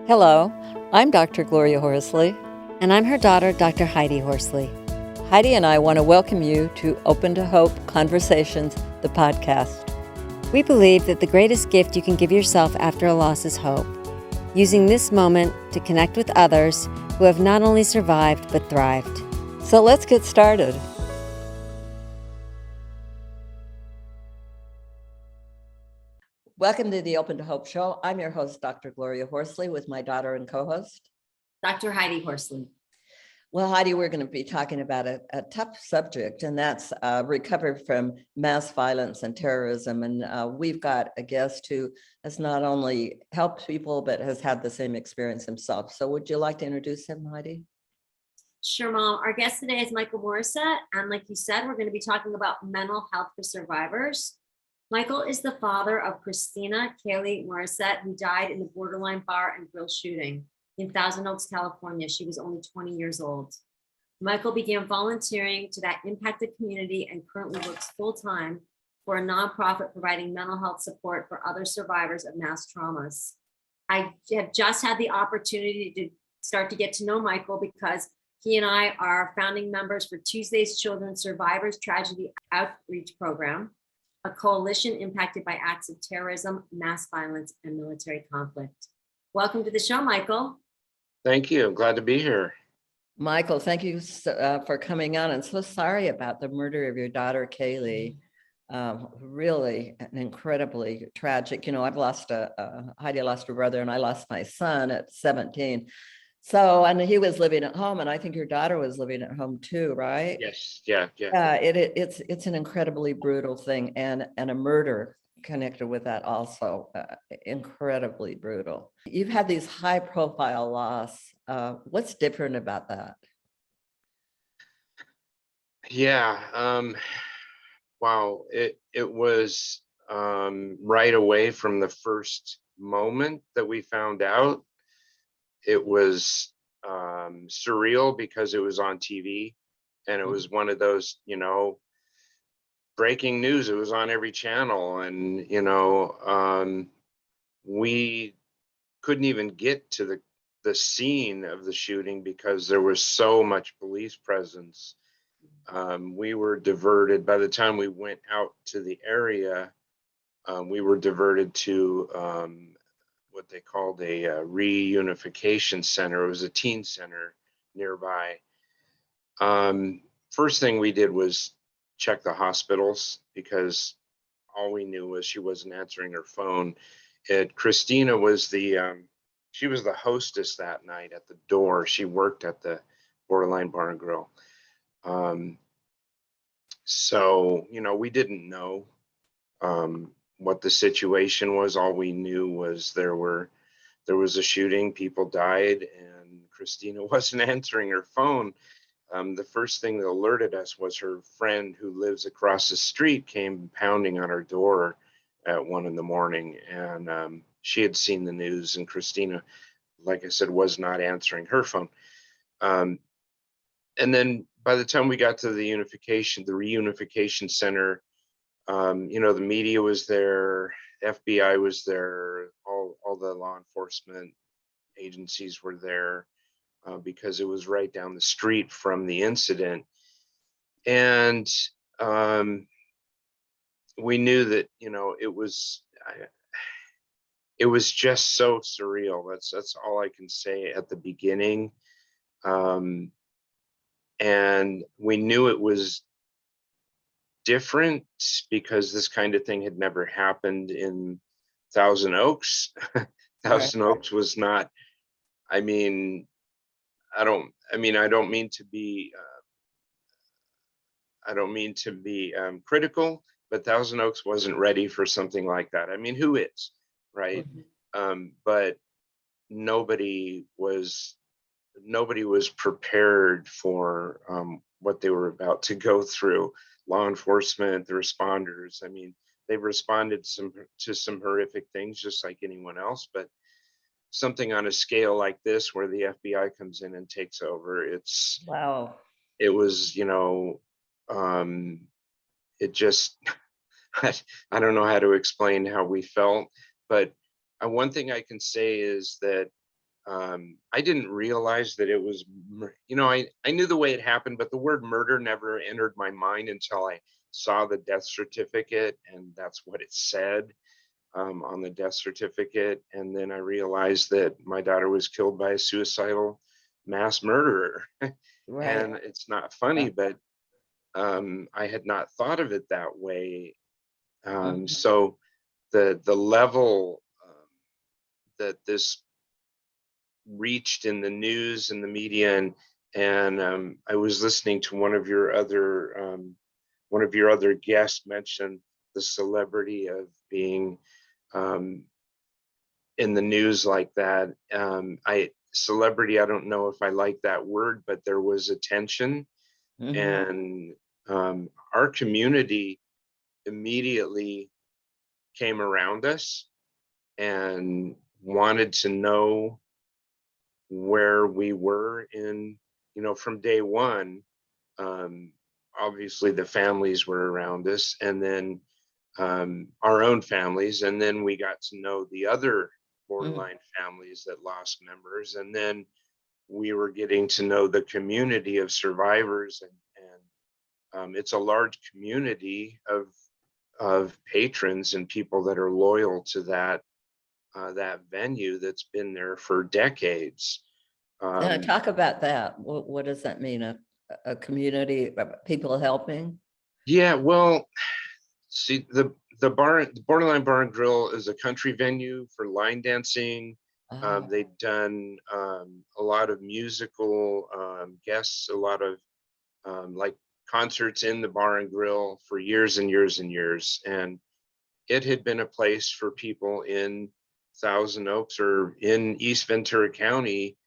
Hello, I'm Dr. Gloria Horsley. And I'm her daughter, Dr. Heidi Horsley. Heidi and I want to welcome you to Open to Hope Conversations, the podcast. We believe that the greatest gift you can give yourself after a loss is hope, using this moment to connect with others who have not only survived but thrived. So let's get started. Welcome to the Open to Hope show. I'm your host, Dr. Gloria Horsley, with my daughter and co-host, Dr. Heidi Horsley. Well, Heidi, we're going to be talking about a tough subject, and that's recovery from mass violence and terrorism. And we've got a guest who has not only helped people, but has had the same experience himself. So would you like to introduce him, Heidi? Sure, Mom. Our guest today is Michael Morisette. And like you said, we're going to be talking about mental health for survivors. Michael is the father of Kristina Kaylee Morisette, who died in the Borderline Bar and Grill shooting in Thousand Oaks, California. She was only 20 years old. Michael began volunteering to that impacted community and currently works full-time for a nonprofit providing mental health support for other survivors of mass traumas. I have just had the opportunity to start to get to know Michael because he and I are founding members for Tuesday's Children Survivors Tragedy Outreach Program, a coalition impacted by acts of terrorism, mass violence, and military conflict. Welcome to the show, Michael. Thank you. I'm glad to be here. Michael, thank you for coming on. And so sorry about the murder of your daughter, Kaylee. Really an incredibly tragic. I've lost Heidi lost her brother, and I lost my son at 17. So, and he was living at home, and I think your daughter was living at home too, right? Yes. Yeah. It's an incredibly brutal thing, and a murder connected with that also, incredibly brutal. You've had these high profile loss. What's different about that? Yeah. Wow. It was right away from the first moment that we found out. It was surreal because it was on TV, and it was one of those, breaking news. It was on every channel, and we couldn't even get to the scene of the shooting because there was so much police presence. We were diverted. By the time we went out to the area, we were diverted to what they called a reunification center. It was a teen center nearby. First thing we did was check the hospitals because all we knew was she wasn't answering her phone. Kristina was she was the hostess that night at the door. She worked at the Borderline Bar and Grill. So, we didn't know what the situation was. All we knew was there was a shooting, people died, and Kristina wasn't answering her phone. The first thing that alerted us was her friend who lives across the street came pounding on her door at 1 a.m, and she had seen the news, and Kristina, like I said, was not answering her phone. And then by the time we got to the reunification center, the media was there, FBI was there, all the law enforcement agencies were there because it was right down the street from the incident. And we knew that, it was just so surreal. That's all I can say at the beginning. And we knew it was different because this kind of thing had never happened in Thousand Oaks. Thousand Oaks was not, I don't mean to be critical, but Thousand Oaks wasn't ready for something like that. I mean, who is, right? But nobody was prepared for what they were about to go through. Law enforcement, the responders, they've responded to some horrific things just like anyone else, but something on a scale like this where the FBI comes in and takes over, Wow. It was, it just, I don't know how to explain how we felt, but one thing I can say is that I didn't realize that it was, I knew the way it happened, but the word murder never entered my mind until I saw the death certificate, and that's what it said on the death certificate. And then I realized that my daughter was killed by a suicidal mass murderer. Right. And it's not funny, but I had not thought of it that way. Mhm. So the level that this reached in the news and the media, and I was listening to one of your other guests mention the celebrity of being um, in the news like that. Celebrity, I don't know if I like that word, but there was attention, Mhm. and our community immediately came around us and wanted to know where we were in, from day one. um, Obviously the families were around us, and then our own families, and then we got to know the other Mhm. borderline families that lost members, and then we were getting to know the community of survivors, and it's a large community of patrons and people that are loyal to that venue that's been there for decades. Um, Talk about that. What does that mean? A community, people helping? yeah, well, see, the Borderline Bar and Grill is a country venue for line dancing. Oh, They've done a lot of musical guests, a lot of like concerts in the bar and grill for years and years and years. And it had been a place for people in Thousand Oaks or in East Ventura County.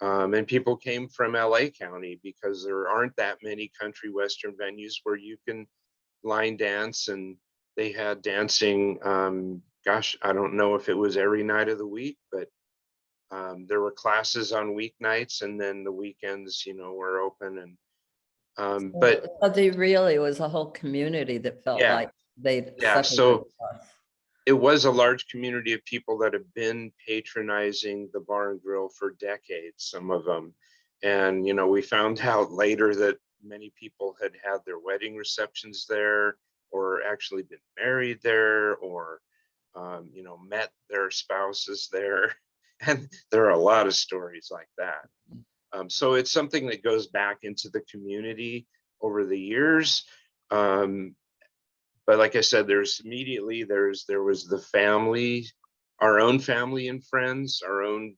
And people came from LA County because there aren't that many country western venues where you can line dance, and they had dancing. Gosh, I don't know if it was every night of the week, but there were classes on weeknights, and then the weekends, were open. And but so they really was a whole community that felt yeah, like they'd yeah. suffered the So loss. it was a large community of people that have been patronizing the bar and grill for decades, some of them. And, we found out later that many people had had their wedding receptions there, or actually been married there, or, met their spouses there. And there are a lot of stories like that. So it's something that goes back into the community over the years. Um, but like I said, there was the family, our own family and friends, our own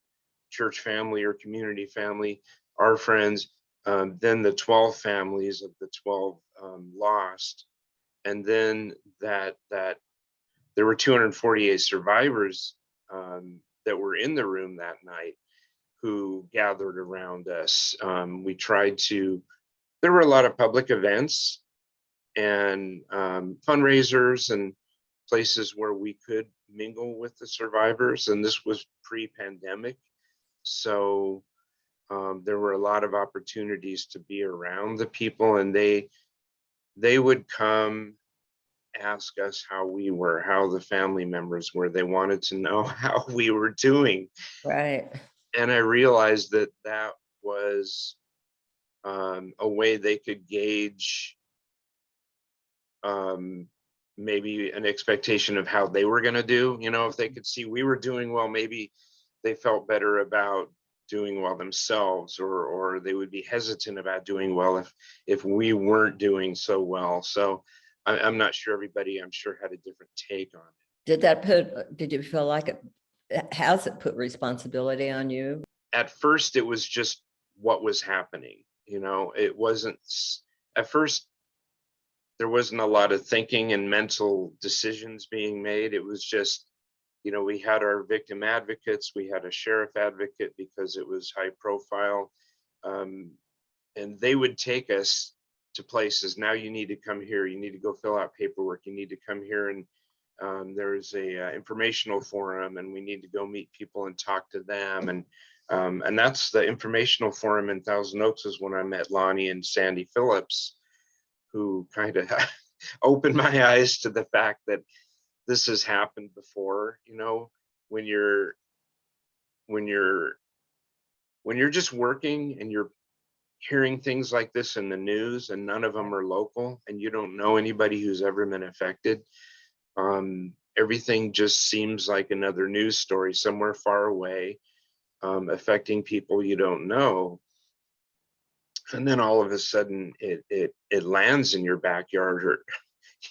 church family or community family, our friends, then the 12 families of the 12 lost, and then that there were 248 survivors that were in the room that night who gathered around us. There were a lot of public events and fundraisers and places where we could mingle with the survivors. And this was pre-pandemic. So there were a lot of opportunities to be around the people, and they would come ask us how we were, how the family members were. They wanted to know how we were doing. Right. And I realized that was a way they could gauge maybe an expectation of how they were going to do. If they could see we were doing well, maybe they felt better about doing well themselves, or they would be hesitant about doing well if we weren't doing so well. So I'm not sure, everybody, I'm sure, had a different take on it. Did you feel like has it put responsibility on you? At first it was just what was happening. It wasn't, at first there wasn't a lot of thinking and mental decisions being made. It was just, we had our victim advocates, we had a sheriff advocate because it was high profile, and they would take us to places. Now you need to come here, you need to go fill out paperwork, you need to come here, and there's a informational forum, and we need to go meet people and talk to them. And that's the informational forum in Thousand Oaks is when I met Lonnie and Sandy Phillips, who kind of opened my eyes to the fact that this has happened before. When you're when you're just working and you're hearing things like this in the news and none of them are local and you don't know anybody who's ever been affected, everything just seems like another news story somewhere far away, affecting people you don't know. And then all of a sudden it lands in your backyard or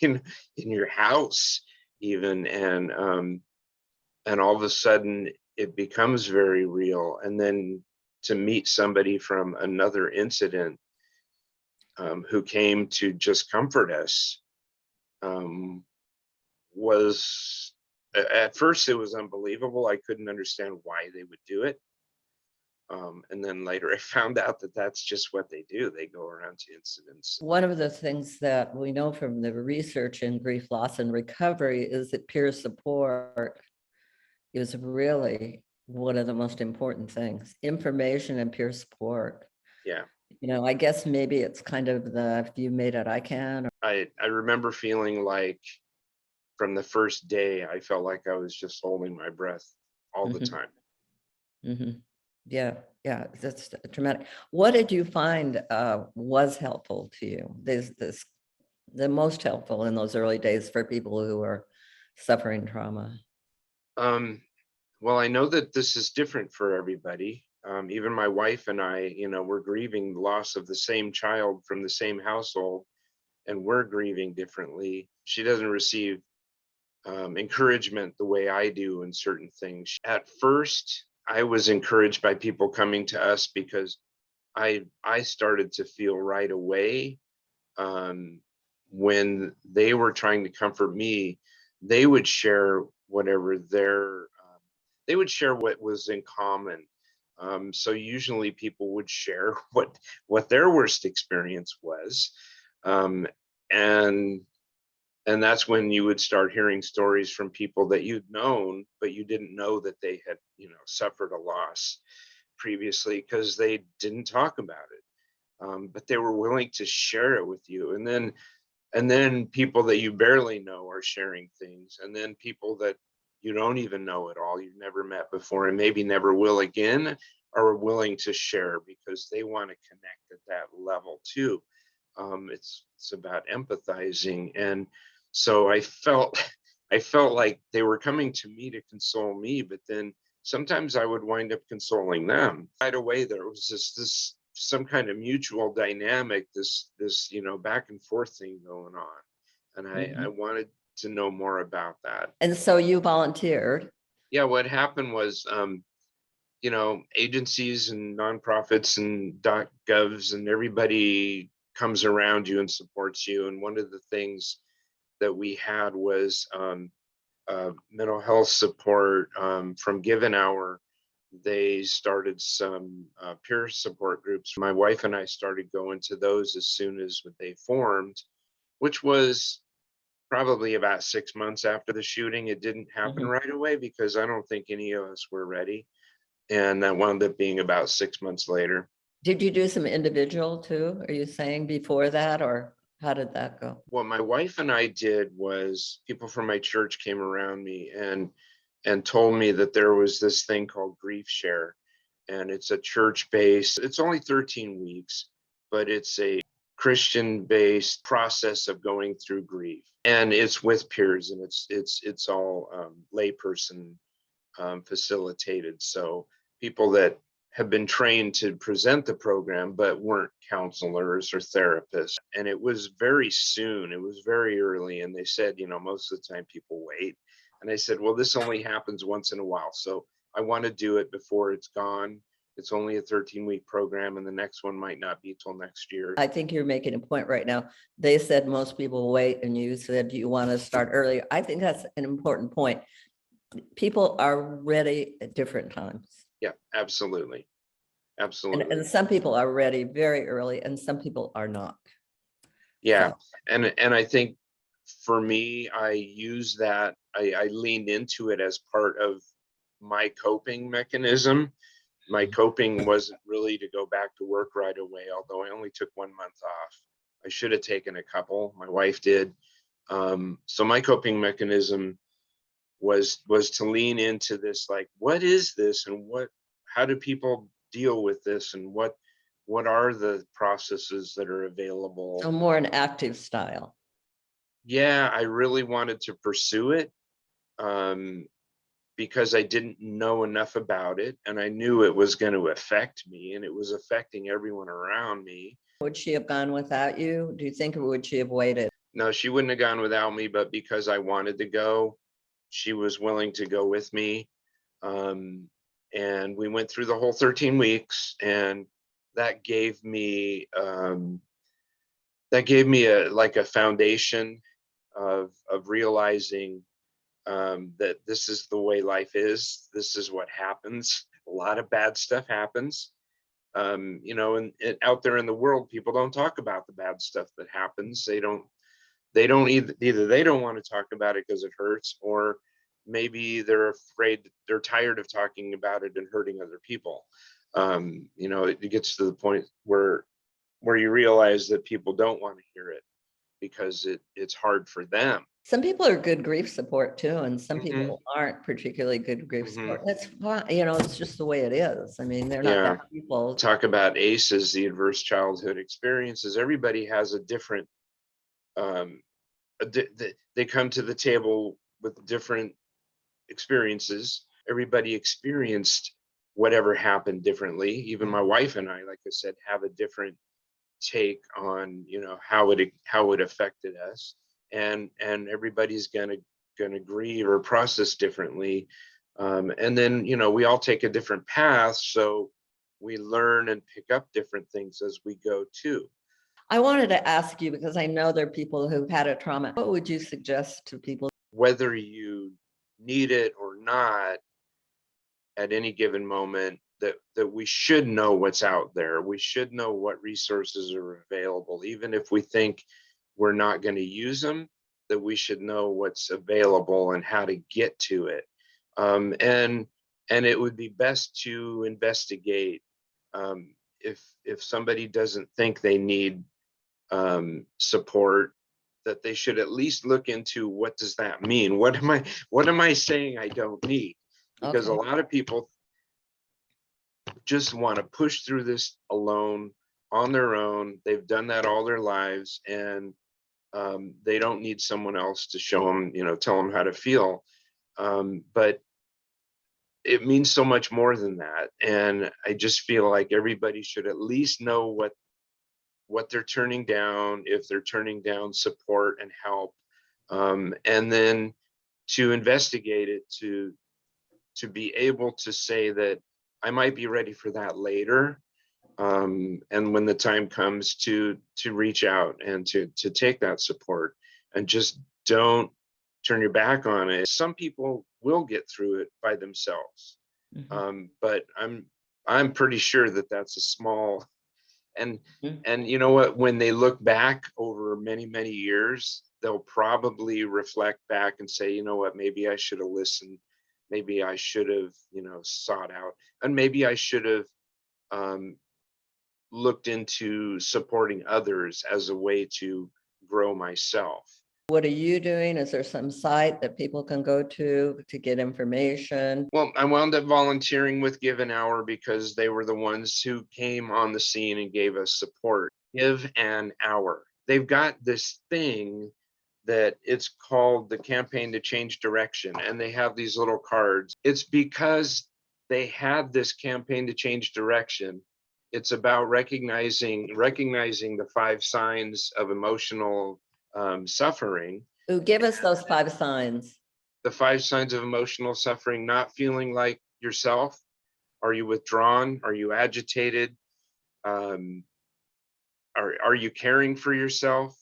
in your house even, and all of a sudden it becomes very real. And then to meet somebody from another incident who came to just comfort us was, at first it was unbelievable. I couldn't understand why they would do it. And then later I found out that that's just what they do. They go around to incidents. One of the things that we know from the research in grief, loss, and recovery is that peer support is really one of the most important things. Information and peer support. Yeah. You know, I guess maybe it's kind of the, if you made it, I can. I remember feeling like from the first day, I felt like I was just holding my breath all the time. Yeah, yeah, that's traumatic. What did you find was helpful to you? The most helpful in those early days for people who are suffering trauma? Well, I know that this is different for everybody. Even my wife and I, we're grieving the loss of the same child from the same household, and we're grieving differently. She doesn't receive encouragement the way I do in certain things. At first, I was encouraged by people coming to us because I started to feel right away when they were trying to comfort me, they would share whatever they would share what was in common. So usually people would share what their worst experience was. And that's when you would start hearing stories from people that you'd known, but you didn't know that they had, suffered a loss previously because they didn't talk about it. But they were willing to share it with you. And then people that you barely know are sharing things. And then people that you don't even know at all, you've never met before and maybe never will again, are willing to share because they want to connect at that level too. It's about empathizing. And so I felt like they were coming to me to console me, but then sometimes I would wind up consoling them. Right away, there was this some kind of mutual dynamic, this back and forth thing going on. And I wanted to know more about that. And so you volunteered. Yeah, what happened was, agencies and nonprofits and .govs and everybody comes around you and supports you. And one of the things that we had was mental health support from Given Hour. They started some peer support groups. My wife and I started going to those as soon as they formed, which was probably about 6 months after the shooting. It didn't happen right away because I don't think any of us were ready. And that wound up being about 6 months later. Did you do some individual too? Are you saying before that, or how did that go? What my wife and I did was people from my church came around me and told me that there was this thing called Grief Share. And it's a church-based, it's only 13 weeks, but it's a Christian-based process of going through grief. And it's with peers, and it's all layperson facilitated. So people that have been trained to present the program, but weren't counselors or therapists. And it was very soon, it was very early. And they said, most of the time people wait. And I said, well, this only happens once in a while. So I want to do it before it's gone. It's only a 13-week program, and the next one might not be till next year. I think you're making a point right now. They said most people wait, and you said you want to start earlier. I think that's an important point. People are ready at different times. Yeah, absolutely. Absolutely. And some people are ready very early, and some people are not. Yeah. So. And I think for me, I use that, I leaned into it as part of my coping mechanism. My coping wasn't really to go back to work right away, although I only took 1 month off. I should have taken a couple. My wife did. So my coping mechanism was to lean into this, like, what is this, and how do people deal with this, and what are the processes that are available. So more an active style. Yeah, I really wanted to pursue it because I didn't know enough about it, and I knew it was going to affect me, and it was affecting everyone around me. Would she have gone without you? Do you think, or would she have waited? No, she wouldn't have gone without me, but because I wanted to go, she was willing to go with me. And we went through the whole 13 weeks, and that gave me a foundation of realizing that this is the way life is. This is what happens. A lot of bad stuff happens. And out there in the world, people don't talk about the bad stuff that happens. They don't either they don't want to talk about it because it hurts, or maybe they're afraid, they're tired of talking about it and hurting other people. It gets to the point where you realize that people don't want to hear it because it's hard for them. Some people are good grief support too, and some Mhm. people aren't particularly good grief Mhm. support. That's fine. It's just the way it is. I mean, they're not Yeah. bad people. Talk about ACEs, the adverse childhood experiences. Everybody has a different, they come to the table with different experiences. Everybody experienced whatever happened differently. Even my wife and I, like I said, have a different take on how it affected us, and everybody's gonna grieve or process differently, and then we all take a different path, so we learn and pick up different things as we go too. I wanted to ask you, because I know there are people who've had a trauma. What would you suggest to people? Whether you need it or not, at any given moment, that we should know what's out there. We should know what resources are available, even if we think we're not going to use them, that we should know what's available and how to get to it. And it would be best to investigate. If somebody doesn't think they need support, that they should at least look into, what does that mean? What am I saying I don't need? Because a Okay. lot of people just want to push through this alone, on their own. They've done that all their lives, and they don't need someone else to show them, tell them how to feel. But it means so much more than that. And I just feel like everybody should at least know what they're turning down, if they're turning down support and help, and then to investigate it, to be able to say that I might be ready for that later, and when the time comes to reach out and to take that support, and just don't turn your back on it. Some people will get through it by themselves, but I'm pretty sure that that's a small. And you know what, when they look back over many years, they'll probably reflect back and say, you know what, maybe I should have listened, maybe I should have sought out, and maybe I should have looked into supporting others as a way to grow myself. What are you doing? Is there some site that people can go to get information? Well, I wound up volunteering with Give an Hour because they were the ones who came on the scene and gave us support. Give an Hour. They've got this thing that it's called the Campaign to Change Direction, and they have these little cards. It's because they had this campaign to change direction. It's about recognizing the 5 signs of emotional suffering. Who give us those 5 signs? The 5 signs of emotional suffering: not feeling like yourself. Are you withdrawn? Are you agitated? Are you caring for yourself?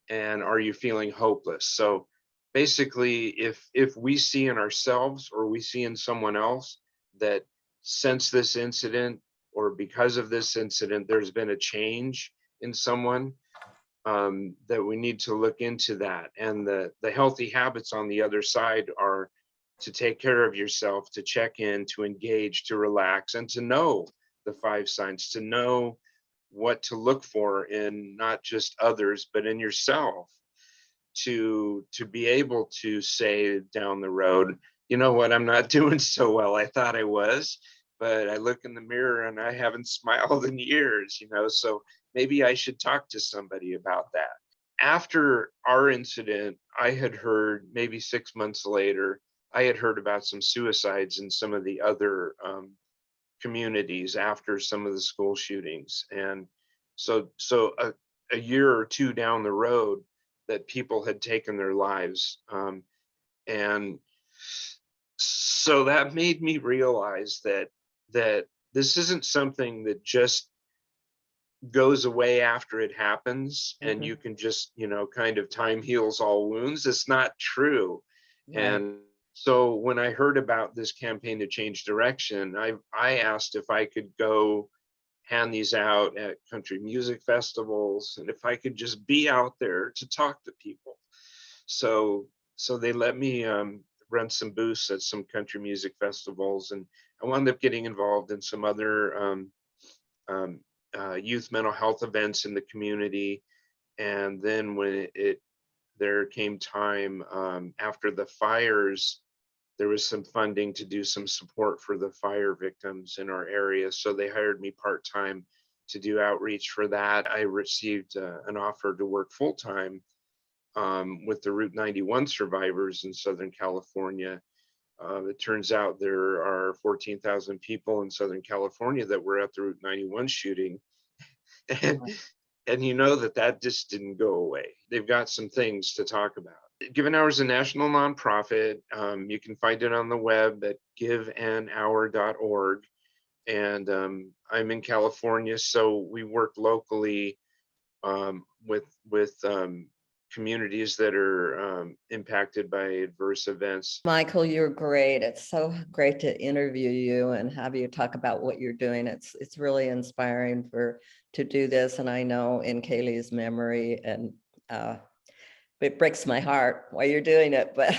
And are you feeling hopeless? So basically, if we see in ourselves, or we see in someone else, that since this incident, or because of this incident, there's been a change in someone, that we need to look into that. And the healthy habits on the other side are to take care of yourself, to check in, to engage, to relax, and to know the 5 signs, to know what to look for in not just others, but in yourself, to be able to say down the road, you know what, I'm not doing so well. I thought I was, but I look in the mirror and I haven't smiled in years, so maybe I should talk to somebody about that. After our incident, I had heard, maybe 6 months later, I had heard about some suicides in some of the other communities after some of the school shootings. And so a year or two down the road, that people had taken their lives. And so that made me realize that this isn't something that just goes away after it happens and you can just, kind of time heals all wounds. It's not true. Right. And so when I heard about this campaign to change direction, I asked if I could go hand these out at country music festivals and if I could just be out there to talk to people. So they let me run some booths at some country music festivals, and I wound up getting involved in some other youth mental health events in the community. And then when there came time after the fires, there was some funding to do some support for the fire victims in our area. So they hired me part-time to do outreach for that. I received an offer to work full-time with the Route 91 survivors in Southern California. It turns out there are 14,000 people in Southern California that were at the Route 91 shooting. And that just didn't go away. They've got some things to talk about. Give an Hour is a national nonprofit. You can find it on the web at giveanhour.org. And I'm in California, so we work locally with communities that are impacted by adverse events. Michael, you're great. It's so great to interview you and have you talk about what you're doing. It's really inspiring to do this. And I know in Kaylee's memory, and it breaks my heart while you're doing it, but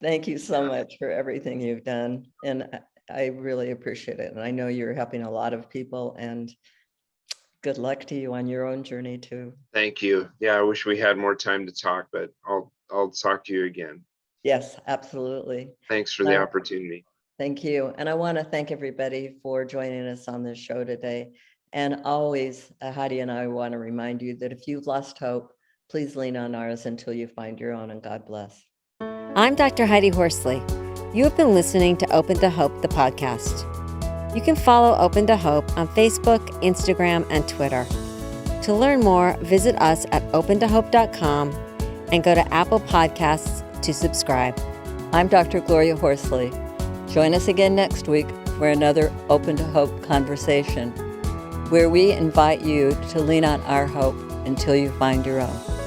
thank you so much for everything you've done. And I really appreciate it. And I know you're helping a lot of people, and good luck to you on your own journey too. Thank you. Yeah, I wish we had more time to talk, but I'll talk to you again. Yes, absolutely. Thanks for the opportunity. Thank you. And I want to thank everybody for joining us on this show today. And always, Heidi and I want to remind you that if you've lost hope, please lean on ours until you find your own, and God bless. I'm Dr. Heidi Horsley. You have been listening to Open to Hope, the podcast. You can follow Open to Hope on Facebook, Instagram, and Twitter. To learn more, visit us at opentohope.com and go to Apple Podcasts to subscribe. I'm Dr. Gloria Horsley. Join us again next week for another Open to Hope conversation, where we invite you to lean on our hope until you find your own.